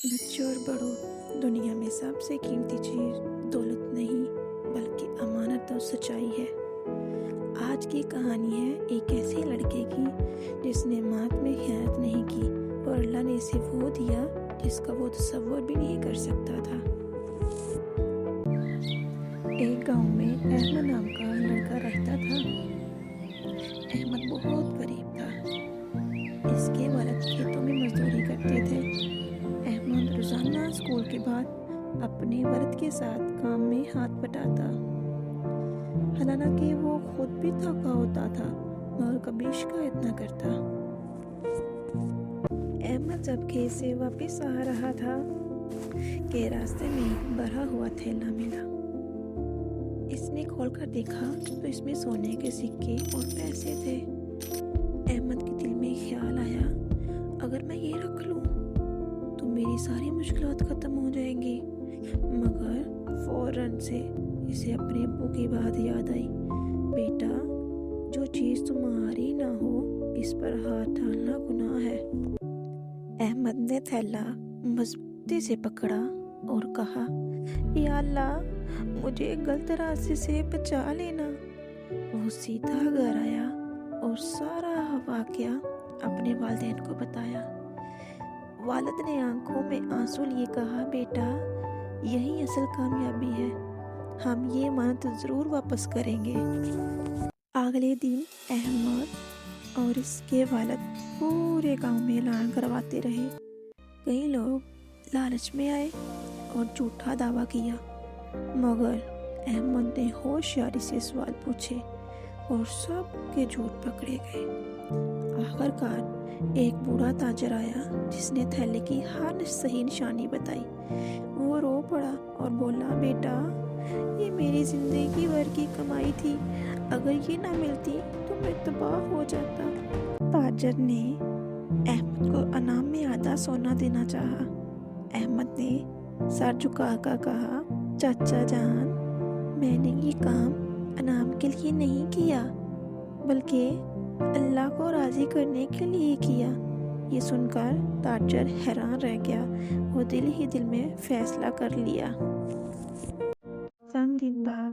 بچوں اور بڑوں، دنیا میں سب سے قیمتی چیز دولت نہیں بلکہ امانت اور سچائی ہے۔ آج کی کہانی ہے ایک ایسے لڑکے کی جس نے مات میں خیانت نہیں کی اور اللہ نے اسے وہ دیا جس کا وہ تصور بھی نہیں کر سکتا تھا۔ ایک گاؤں میں احمد نام کا لڑکا رہتا تھا۔ احمد بہت غریب تھا۔ اس کے والد کھیتوں میں مزدوری کرتے تھے۔ احمد روزانہ اسکول کے بعد اپنے والد کے ساتھ کام میں ہاتھ بٹاتا، حالانکہ وہ خود بھی تھکا ہوتا تھا اور کبھی شکایت نہ کرتا۔ احمد جب کھیت سے واپس آ رہا تھا کہ راستے میں بھرا ہوا تھیلا ملا۔ اس نے کھول کر دیکھا تو اس میں سونے کے سکے اور پیسے تھے۔ احمد کے دل میں خیال آیا، اگر میں یہ رکھ لوں تو میری ساری مشکلات ختم ہو جائیں گی، مگر فوراً سے اسے اپنے ابو کی بات یاد آئی۔ بیٹا، جو چیز تمہاری نہ ہو اس پر ہاتھ ڈالنا گناہ ہے۔ احمد نے تھیلا مضبوطی سے پکڑا اور کہا، یا اللہ، مجھے غلط راستے سے بچا لینا۔ وہ سیدھا گھر آیا اور سارا واقعہ اپنے والدین کو بتایا۔ والد نے آنکھوں میں آنسو لیے کہا، بیٹا، یہی اصل کامیابی ہے، ہم یہ امانت ضرور واپس کریں گے۔ اگلے دن احمد اور اس کے والد پورے گاؤں میں اعلان کرواتے رہے۔ کئی لوگ لالچ میں آئے اور جھوٹا دعویٰ کیا، مگر احمد نے ہوشیاری سے سوال پوچھے اور سب کے جھوٹ پکڑے گئے۔ آخرکار ایک بوڑھا تاجر آیا جس نے تھیلے کی ہر صحیح نشانی بتائی۔ وہ رو پڑا اور بولا، بیٹا، یہ میری زندگی بھر کی کمائی تھی، اگر یہ نہ ملتی تو میں تباہ ہو جاتا۔ تاجر نے احمد کو انعام میں آدھا سونا دینا چاہا۔ احمد نے سر جھکا کر کہا، چاچا جان، میں نے یہ کام انعام کے لیے نہیں کیا بلکہ اللہ کو راضی کرنے کے لیے کیا۔ یہ سن کر تاجر حیران رہ گیا اور دل ہی دل میں فیصلہ کر لیا۔ چند دن بعد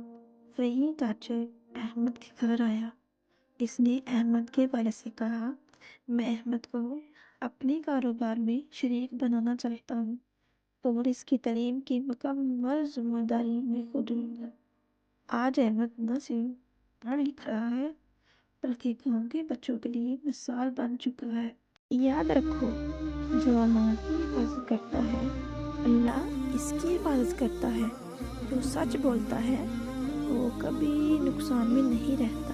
وہی تاجر احمد کے گھر آیا۔ اس نے احمد کے والد سے کہا، میں احمد کو اپنے کاروبار میں شریک بنانا چاہتا ہوں اور اس کی تعلیم کی مکمل ذمہ داری میں خود لوں گا۔ آج احمد نہ صرف پڑھ لکھ رہا ہے بلکہ گاؤں کے بچوں کے لیے مثال بن چکا ہے۔ یاد رکھو، جو امانت کی حفاظت کرتا ہے اللہ اس کی حفاظت کرتا ہے، جو سچ بولتا ہے وہ کبھی نقصان میں نہیں رہتا۔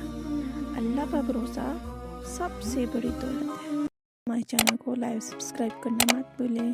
اللہ پر بھروسہ سب سے بڑی دولت ہے۔ ہمارے چینل کو لائک سبسکرائب کرنا مت بھولیں۔